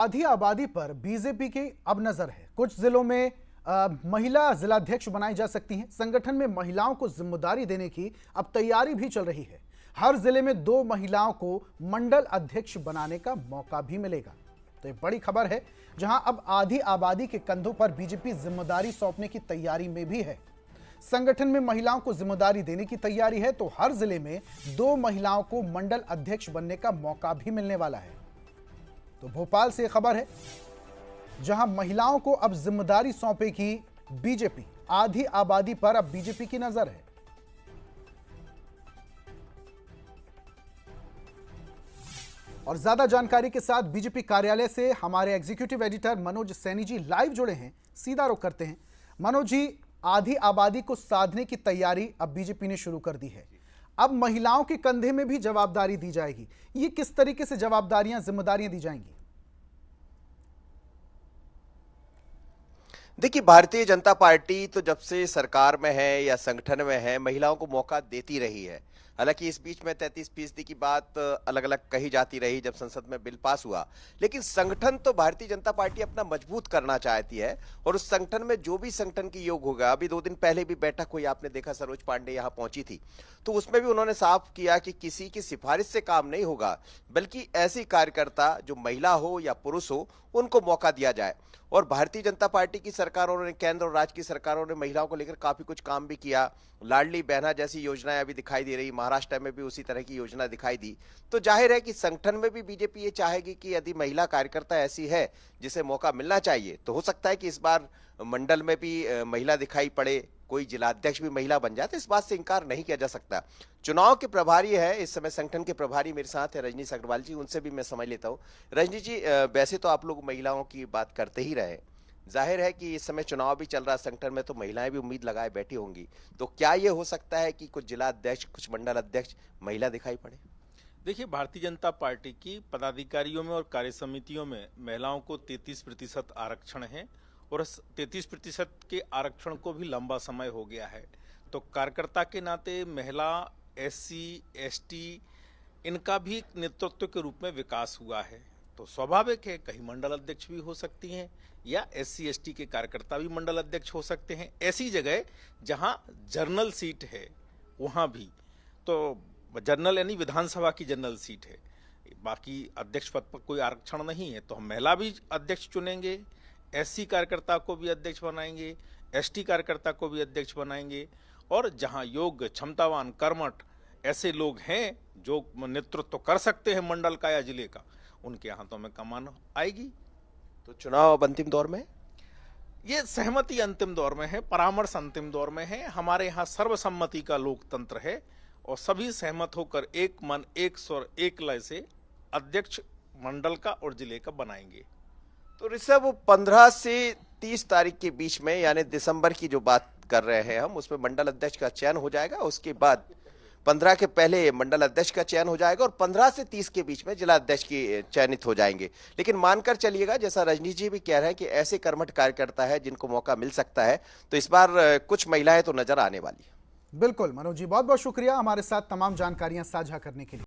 आधी आबादी पर बीजेपी की अब नजर है। कुछ जिलों में महिला जिलाध्यक्ष बनाई जा सकती हैं। संगठन में महिलाओं को जिम्मेदारी देने की अब तैयारी भी चल रही है। हर जिले में 2 महिलाओं को मंडल अध्यक्ष बनाने का मौका भी मिलेगा। तो ये बड़ी खबर है, जहां अब आधी आबादी के कंधों पर बीजेपी जिम्मेदारी सौंपने की तैयारी में भी है। संगठन में महिलाओं को जिम्मेदारी देने की तैयारी है, तो हर जिले में 2 महिलाओं को मंडल अध्यक्ष बनने का मौका भी मिलने वाला है। तो भोपाल से खबर है, जहां महिलाओं को अब जिम्मेदारी सौंपेगी बीजेपी। आधी आबादी पर अब बीजेपी की नजर है। और ज्यादा जानकारी के साथ बीजेपी कार्यालय से हमारे executive editor Manoj Saini ji live जुड़े हैं। सीधा रुख करते हैं। मनोज जी, आधी आबादी को साधने की तैयारी अब बीजेपी ने शुरू कर दी है। अब महिलाओं के कंधे में भी जवाबदारी दी जाएगी। ये किस तरीके से जवाबदारियां, जिम्मेदारियां दी जाएंगी? देखिए, भारतीय जनता पार्टी तो जब से सरकार में है या संगठन में है, महिलाओं को मौका देती रही है। हालांकि इस बीच में 33% की बात अलग अलग कही जाती रही जब संसद में बिल पास हुआ, लेकिन संगठन तो भारतीय जनता पार्टी अपना मजबूत करना चाहती है। और उस संगठन में जो भी संगठन की योग होगा, अभी 2 दिन पहले भी बैठक हुई, आपने देखा सरोज पांडे यहाँ पहुंची थी, तो उसमें भी उन्होंने साफ किया कि किसी की सिफारिश से काम नहीं होगा, बल्कि ऐसी कार्यकर्ता जो महिला हो या पुरुष हो, उनको मौका दिया जाए। और भारतीय जनता पार्टी की सरकारों ने, केंद्र और राज्य की सरकारों ने महिलाओं को लेकर काफी कुछ काम भी किया। लाडली बहना जैसी योजनाएं अभी दिखाई दे रही, महाराष्ट्र में भी उसी तरह की योजना दिखाई दी। तो जाहिर है कि संगठन में भी बीजेपी ये चाहेगी कि यदि महिला कार्यकर्ता ऐसी है जिसे मौका मिलना चाहिए, तो हो सकता है कि इस बार मंडल में भी महिला दिखाई पड़े, कोई जिलाध्यक्ष भी महिला बन जाए, तो इस बात से इंकार नहीं किया जा सकता। चुनाव के प्रभारी है इस समय, संगठन के प्रभारी मेरे साथ है रजनी अग्रवाल जी, उनसे भी मैं समझ लेता हूँ। रजनी जी, वैसे तो आप लोग महिलाओं की बात करते ही रहे, जाहिर है कि इस समय चुनाव भी चल रहा है, संगठन में तो महिलाएं भी उम्मीद लगाए बैठी होंगी, तो क्या ये हो सकता है कि कुछ जिला अध्यक्ष, कुछ मंडल अध्यक्ष महिला दिखाई पड़े? देखिए, भारतीय जनता पार्टी की पदाधिकारियों में और कार्य समितियों में महिलाओं को 33% आरक्षण है, और इस 33% के आरक्षण को भी लंबा समय हो गया है। तो कार्यकर्ता के नाते महिला, SC, ST इनका भी नेतृत्व के रूप में विकास हुआ है। तो स्वाभाविक है कहीं मंडल अध्यक्ष भी हो सकती हैं, या SC, ST के कार्यकर्ता भी मंडल अध्यक्ष हो सकते हैं। ऐसी जगह जहां जनरल सीट है वहां भी, तो जनरल यानी विधानसभा की जनरल सीट है, बाकी अध्यक्ष पद पर कोई आरक्षण नहीं है, तो हम महिला भी अध्यक्ष चुनेंगे, SC कार्यकर्ता को भी अध्यक्ष बनाएंगे, ST कार्यकर्ता को भी अध्यक्ष बनाएंगे। और जहां योग्य, क्षमतावान, कर्मठ ऐसे लोग हैं जो नेतृत्व कर सकते हैं मंडल का या जिले का, उनके हाथों में कमान आएगी। तो चुनाव अब अंतिम दौर में, ये सहमति अंतिम दौर में है, परामर्श अंतिम दौर में है। हमारे यहाँ सर्वसम्मति का लोकतंत्र है और सभी सहमत होकर एक मन, एक स्वर, एक लय से अध्यक्ष मंडल का और जिले का बनाएंगे। तो ऋषभ, 15 से 30 तारीख के बीच में, यानी दिसंबर की जो बात कर रहे हैं हम, उसमें मंडल अध्यक्ष का चयन हो जाएगा। उसके बाद 15 के पहले मंडल अध्यक्ष का चयन हो जाएगा और 15 से 30 के बीच में जिला अध्यक्ष की चयनित हो जाएंगे। लेकिन मानकर चलिएगा, जैसा रजनी जी भी कह रहे हैं कि ऐसे कर्मठ कार्यकर्ता है जिनको मौका मिल सकता है, तो इस बार कुछ महिलाएं तो नजर आने वाली है। बिल्कुल मनोज जी, बहुत बहुत शुक्रिया हमारे साथ तमाम जानकारियां साझा करने के लिए।